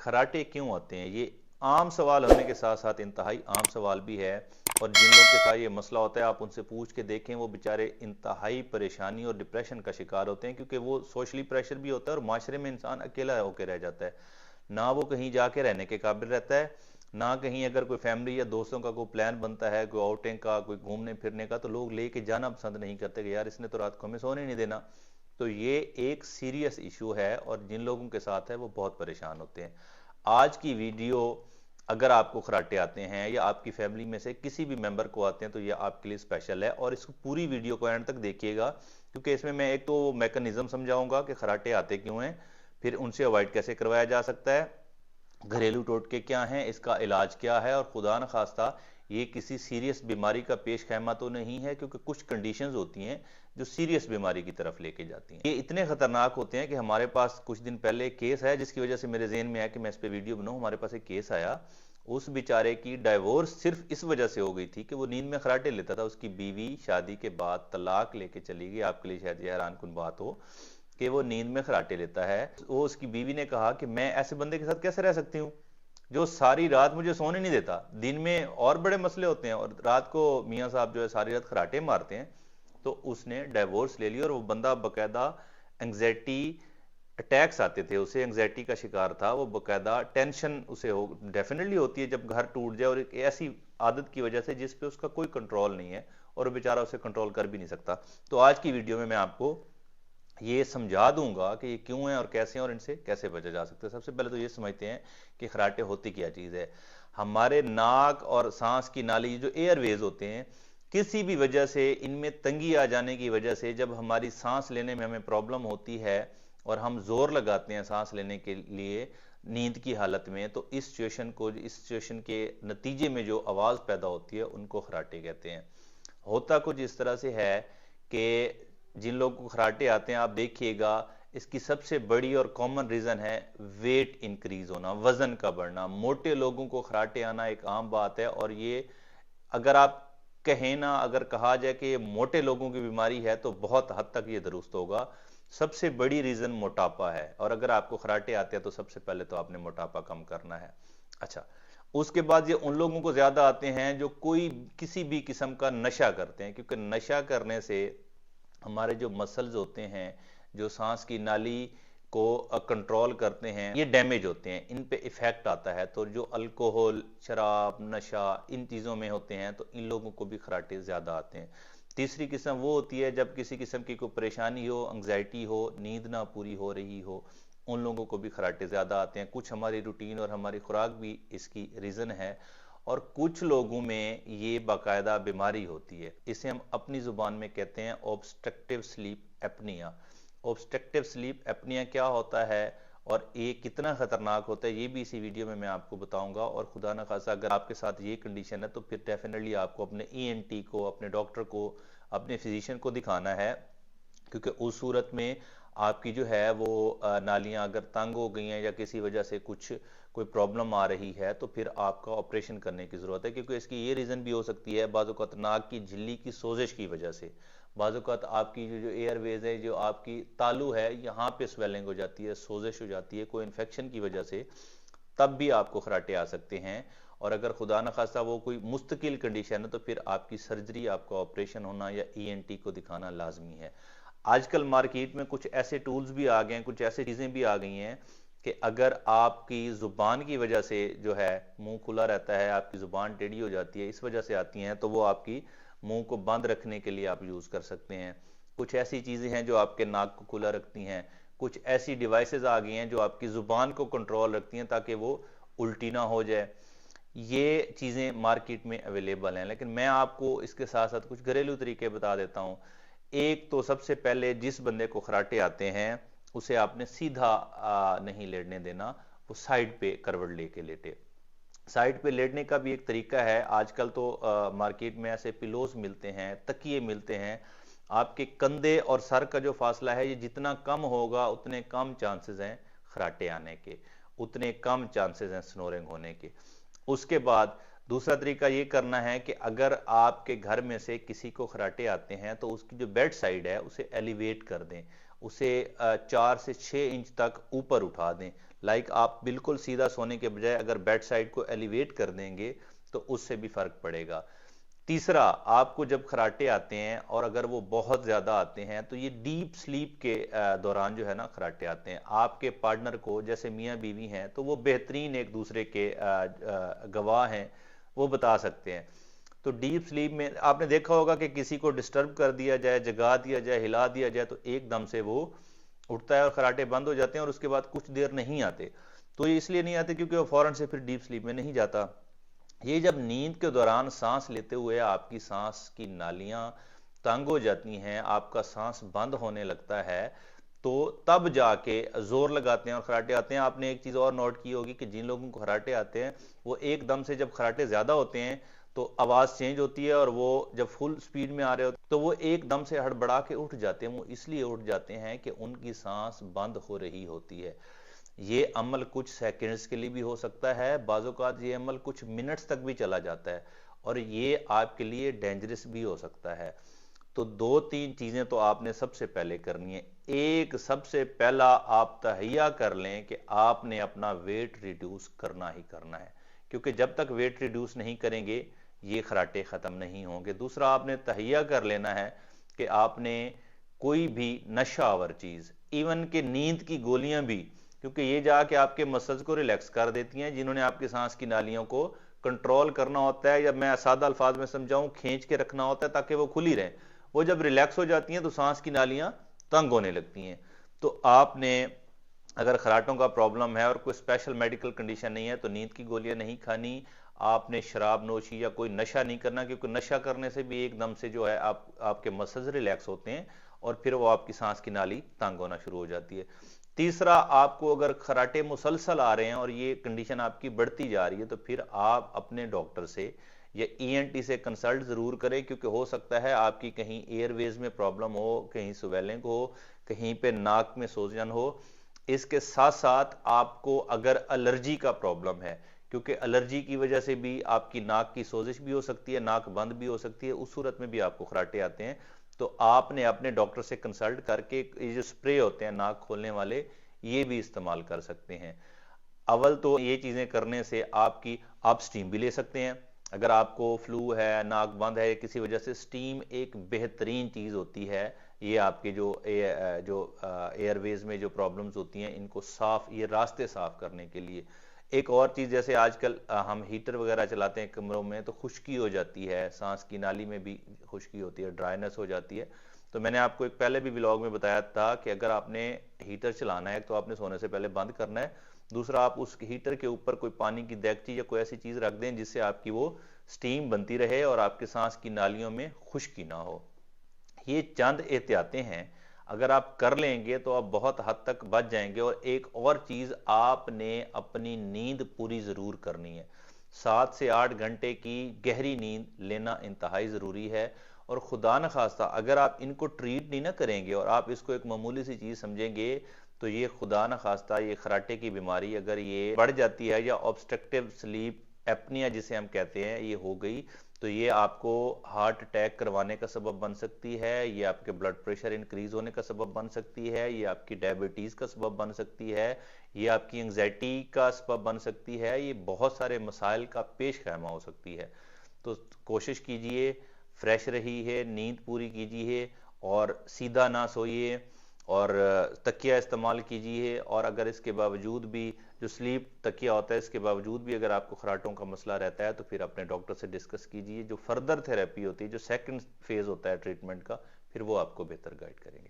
खराटे क्यों आते हैं? ये आम सवाल होने के साथ साथ इंतहाई आम सवाल भी है। और जिन लोगों के साथ ये मसला होता है आप उनसे पूछ के देखें, वो बेचारे इंतहाई परेशानी और डिप्रेशन का शिकार होते हैं, क्योंकि वो सोशली प्रेशर भी होता है और माशरे में इंसान अकेला होकर रह जाता है। ना वो कहीं जाके रहने के काबिल रहता है, ना कहीं अगर कोई फैमिली या दोस्तों का कोई प्लान बनता है, कोई आउटिंग का, कोई घूमने फिरने का, तो लोग लेके जाना पसंद नहीं करते कि यार इसने तो रात को हमें सोने नहीं देना। तो ये एक सीरियस इशू है और जिन लोगों के साथ है वो बहुत परेशान होते हैं। आज की वीडियो, अगर आपको खराटे आते हैं या आपकी फैमिली में से किसी भी मेंबर को आते हैं, तो ये आपके लिए स्पेशल है और इसको पूरी वीडियो को एंड तक देखिएगा, क्योंकि इसमें मैं एक तो मैकेनिज्म समझाऊंगा कि खराटे आते क्यों हैं, फिर उनसे अवॉइड कैसे करवाया जा सकता है, घरेलू टोटके क्या हैं, इसका इलाज क्या है, और खुदा न खास्ता ये किसी सीरियस बीमारी का पेश खैमा तो नहीं है, क्योंकि कुछ कंडीशंस होती हैं जो सीरियस बीमारी की तरफ लेके जाती हैं। ये इतने खतरनाक होते हैं कि हमारे पास कुछ दिन पहले एक केस है जिसकी वजह से मेरे ज़हन में आया कि मैं इस पे वीडियो बनाऊं। हमारे पास एक केस आया, उस बेचारे की डाइवोर्स सिर्फ इस वजह से हो गई थी कि वो नींद में खराटे लेता था। उसकी बीवी शादी के बाद तलाक लेके चली गई। आपके लिए शायद ये हैरानकुन बात हो कि वो नींद में खराटे लेता है। वो उसकी बीवी ने कहा कि मैं ऐसे बंदे के साथ कैसे रह सकती हूँ जो सारी रात मुझे सोने नहीं देता। दिन में और बड़े मसले होते हैं और रात को मियाँ साहब जो है सारी रात खराटे मारते हैं। तो उसने डाइवोर्स ले लिया और वो बंदा बकायदा एंग्जाइटी अटैक्स आते थे उसे, एंग्जाइटी का शिकार था वो, बकायदा टेंशन उसे हो डेफिनेटली होती है जब घर टूट जाए, और एक ऐसी आदत की वजह से जिस पे उसका कोई कंट्रोल नहीं है और बेचारा उसे कंट्रोल कर भी नहीं सकता। तो आज की वीडियो में मैं आपको ये समझा दूंगा कि ये क्यों है और कैसे हैं और इनसे कैसे बचा जा सकता है। सबसे पहले तो ये समझते हैं कि खराटे होती क्या चीज़ है। हमारे नाक और सांस की नाली जो एयरवेज होते हैं, किसी भी वजह से इनमें तंगी आ जाने की वजह से जब हमारी सांस लेने में हमें प्रॉब्लम होती है और हम जोर लगाते हैं सांस लेने के लिए नींद की हालत में, तो इस सिचुएशन के नतीजे में जो आवाज़ पैदा होती है उनको खराटे कहते हैं। होता कुछ इस तरह से है कि जिन लोगों को खराटे आते हैं, आप देखिएगा इसकी सबसे बड़ी और कॉमन रीजन है वेट इंक्रीज होना, वजन का बढ़ना। मोटे लोगों को खराटे आना एक आम बात है और ये अगर आप कहें ना, अगर कहा जाए कि ये मोटे लोगों की बीमारी है तो बहुत हद तक ये दुरुस्त होगा। सबसे बड़ी रीजन मोटापा है और अगर आपको खराटे आते हैं तो सबसे पहले तो आपने मोटापा कम करना है। अच्छा, उसके बाद ये उन लोगों को ज्यादा आते हैं जो कोई किसी भी किस्म का नशा करते हैं, क्योंकि नशा करने से हमारे जो मसल्स होते हैं जो सांस की नाली को कंट्रोल करते हैं, ये डैमेज होते हैं, इन पे इफेक्ट आता है। तो जो अल्कोहल, शराब, नशा इन चीज़ों में होते हैं तो इन लोगों को भी खराटे ज़्यादा आते हैं। तीसरी किस्म वो होती है जब किसी किस्म की कोई परेशानी हो, एंग्जाइटी हो, नींद ना पूरी हो रही हो, उन लोगों को भी खराटे ज़्यादा आते हैं। कुछ हमारी रूटीन और हमारी खुराक भी इसकी रीज़न है और कुछ लोगों में ये बाकायदा बीमारी होती है। इसे हम अपनी ज़ुबान में कहते हैं obstructive sleep apnoea. Obstructive sleep apnoea क्या होता है और ये कितना खतरनाक होता है ये भी इसी वीडियो में मैं आपको बताऊंगा। और खुदा न खासा अगर आपके साथ ये कंडीशन है तो फिर डेफिनेटली आपको अपने ईएनटी को, अपने डॉक्टर को, अपने फिजिशियन को दिखाना है, क्योंकि उस सूरत में आपकी जो है वो नालियां अगर तंग हो गई हैं या किसी वजह से कुछ कोई प्रॉब्लम आ रही है तो फिर आपका ऑपरेशन करने की ज़रूरत है। क्योंकि इसकी ये रीज़न भी हो सकती है बाज़-औक़ात नाक की झिल्ली की सोजिश की वजह से, बाज़-औक़ात आपकी जो एयरवेज है, जो आपकी तालू है, यहाँ पे स्वेलिंग हो जाती है, सोजिश हो जाती है कोई इन्फेक्शन की वजह से, तब भी आपको खराटे आ सकते हैं। और अगर खुदा न खास्ता वो कोई मुस्तकिल कंडीशन है तो फिर आपकी सर्जरी, आपका ऑपरेशन होना या ईएनटी को दिखाना लाजमी है। आजकल मार्केट में कुछ ऐसे टूल्स भी आ गए हैं, कुछ ऐसी चीज़ें भी आ गई हैं कि अगर आपकी ज़ुबान की वजह से जो है मुंह खुला रहता है, आपकी ज़ुबान टेढ़ी हो जाती है, इस वजह से आती हैं, तो वो आपकी मुंह को बंद रखने के लिए आप यूज़ कर सकते हैं। कुछ ऐसी चीज़ें हैं जो आपके नाक को खुला रखती हैं। कुछ ऐसी डिवाइसेस आ गई हैं जो आपकी ज़ुबान को कंट्रोल रखती हैं ताकि वो उल्टी ना हो जाए। ये चीज़ें मार्केट में अवेलेबल हैं, लेकिन मैं आपको इसके साथ साथ कुछ घरेलू तरीके बता देता हूँ। एक तो सबसे पहले जिस बंदे को खराटे आते हैं उसे आपने सीधा नहीं लेटने देना, वो साइड पे करवट लेके लेटे। साइड पे लेटने का भी एक तरीका है। आजकल तो मार्केट में ऐसे पिलोस मिलते हैं, तकिए मिलते हैं। आपके कंधे और सर का जो फासला है ये जितना कम होगा उतने कम चांसेस हैं खराटे आने के, उतने कम चांसेस हैं स्नोरिंग होने के। उसके बाद दूसरा तरीका ये करना है कि अगर आपके घर में से किसी को खराटे आते हैं तो उसकी जो बेड साइड है उसे एलिवेट कर दें उसे 4 से 6 इंच तक ऊपर उठा दें। लाइक आप बिल्कुल सीधा सोने के बजाय अगर बेड साइड को एलिवेट कर देंगे तो उससे भी फर्क पड़ेगा। तीसरा, आपको जब खराटे आते हैं और अगर वो बहुत ज्यादा आते हैं तो ये डीप स्लीप के दौरान जो है ना खराटे आते हैं। आपके पार्टनर को, जैसे मियाँ बीवी हैं तो वो बेहतरीन एक दूसरे के गवाह हैं, वो बता सकते हैं। तो डीप स्लीप में आपने देखा होगा कि किसी को डिस्टर्ब कर दिया जाए, जगा दिया जाए, हिला दिया जाए तो एकदम से वो उठता है और खराटे बंद हो जाते हैं और उसके बाद कुछ देर नहीं आते। तो ये इसलिए नहीं आते क्योंकि वो फौरन से फिर डीप स्लीप में नहीं जाता। ये जब नींद के दौरान सांस लेते हुए आपकी सांस की नालियां तंग हो जाती हैं, आपका सांस बंद होने लगता है, तो तब जाके जोर लगाते हैं और खराटे आते हैं। आपने एक चीज और नोट की होगी कि जिन लोगों को खराटे आते हैं वो एकदम से, जब खराटे ज्यादा होते हैं तो आवाज चेंज होती है और वो जब फुल स्पीड में आ रहे होते तो वो एकदम से हड़बड़ा के उठ जाते हैं। वो इसलिए उठ जाते हैं कि उनकी सांस बंद हो रही होती है। ये अमल कुछ सेकंड्स के लिए भी हो सकता है, बाज़-औक़ात ये अमल कुछ मिनट्स तक भी चला जाता है और ये आपके लिए डेंजरस भी हो सकता है। तो दो तीन चीजें तो आपने सबसे पहले करनी है। एक, सबसे पहला आप तहैया कर लें कि आपने अपना वेट रिड्यूस करना ही करना है, क्योंकि जब तक वेट रिड्यूस नहीं करेंगे ये खराटे खत्म नहीं होंगे। दूसरा, आपने तहैया कर लेना है कि आपने कोई भी नशावर चीज, इवन के नींद की गोलियां भी, क्योंकि ये जाके आपके मसल्स को रिलैक्स कर देती हैं। जिन्होंने आपकी सांस की नालियों को कंट्रोल करना होता है, या मैं सादा अल्फाज में समझाऊं, खींच के रखना होता है ताकि वो खुली रहे, वो जब रिलैक्स हो जाती हैं तो सांस की नालियां तंग होने लगती हैं। तो आपने, अगर खराटों का प्रॉब्लम है और कोई स्पेशल मेडिकल कंडीशन नहीं है, तो नींद की गोलियां नहीं खानी। आपने शराब नोशी या कोई नशा नहीं करना, क्योंकि नशा करने से भी एकदम से जो है आपके मसल्स रिलैक्स होते हैं और फिर वो आपकी सांस की नाली तंग होना शुरू हो जाती है। तीसरा, आपको अगर खराटे मुसलसल आ रहे हैं और ये कंडीशन आपकी बढ़ती जा रही है तो फिर आप अपने डॉक्टर से या ईएनटी से कंसल्ट जरूर करें, क्योंकि हो सकता है आपकी कहीं एयरवेज में प्रॉब्लम हो, कहीं स्वेलिंग हो, कहीं पे नाक में सोजन हो। इसके साथ साथ आपको अगर एलर्जी का प्रॉब्लम है, क्योंकि एलर्जी की वजह से भी आपकी नाक की सोजिश भी हो सकती है, नाक बंद भी हो सकती है, उस सूरत में भी आपको खराटे आते हैं। तो आपने अपने डॉक्टर से कंसल्ट करके ये जो स्प्रे होते हैं नाक खोलने वाले, ये भी इस्तेमाल कर सकते हैं। अव्वल तो ये चीजें करने से आप स्टीम भी ले सकते हैं। अगर आपको फ्लू है, नाक बंद है, किसी वजह से, स्टीम एक बेहतरीन चीज होती है। ये आपके जो एयरवेज में जो प्रॉब्लम्स होती हैं इनको साफ, ये रास्ते साफ करने के लिए। एक और चीज, जैसे आजकल हम हीटर वगैरह चलाते हैं कमरों में तो खुश्की हो जाती है, सांस की नाली में भी खुश्की होती है, ड्राइनेस हो जाती है। तो मैंने आपको एक पहले भी व्लॉग में बताया था कि अगर आपने हीटर चलाना है तो आपने सोने से पहले बंद करना है। दूसरा, आप उस हीटर के ऊपर कोई पानी की देगची या कोई ऐसी चीज रख दें जिससे आपकी वो स्टीम बनती रहे और आपके सांस की नालियों में खुश्की ना हो। ये चंद एहतियातें हैं, अगर आप कर लेंगे तो आप बहुत हद तक बच जाएंगे। और एक और चीज, आपने अपनी नींद पूरी जरूर करनी है। 7 से 8 घंटे की गहरी नींद लेना इंतहाई जरूरी है। और खुदा न खास्ता अगर आप इनको ट्रीट नहीं ना करेंगे और आप इसको एक मामूली सी चीज समझेंगे, तो ये खुदा न खास्ता, ये खराटे की बीमारी अगर ये बढ़ जाती है, या ऑब्स्ट्रक्टिव स्लीप एपनिया जिसे हम कहते हैं, ये हो गई, तो ये आपको हार्ट अटैक करवाने का सबब बन सकती है, ये आपके ब्लड प्रेशर इंक्रीज होने का सबब बन सकती है, ये आपकी डायबिटीज का सबब बन सकती है, ये आपकी एंग्जाइटी का सबब बन सकती है, ये बहुत सारे मसाइल का पेश खैमा हो सकती है। तो कोशिश कीजिए, फ्रेश रहिए, नींद पूरी कीजिए और सीधा ना सोइए और तकिया इस्तेमाल कीजिए। और अगर इसके बावजूद भी, जो स्लीप तकिया होता है, इसके बावजूद भी अगर आपको खराटों का मसला रहता है तो फिर अपने डॉक्टर से डिस्कस कीजिए। जो फर्दर थेरेपी होती है, जो सेकंड फेज होता है ट्रीटमेंट का, फिर वो आपको बेहतर गाइड करेंगे।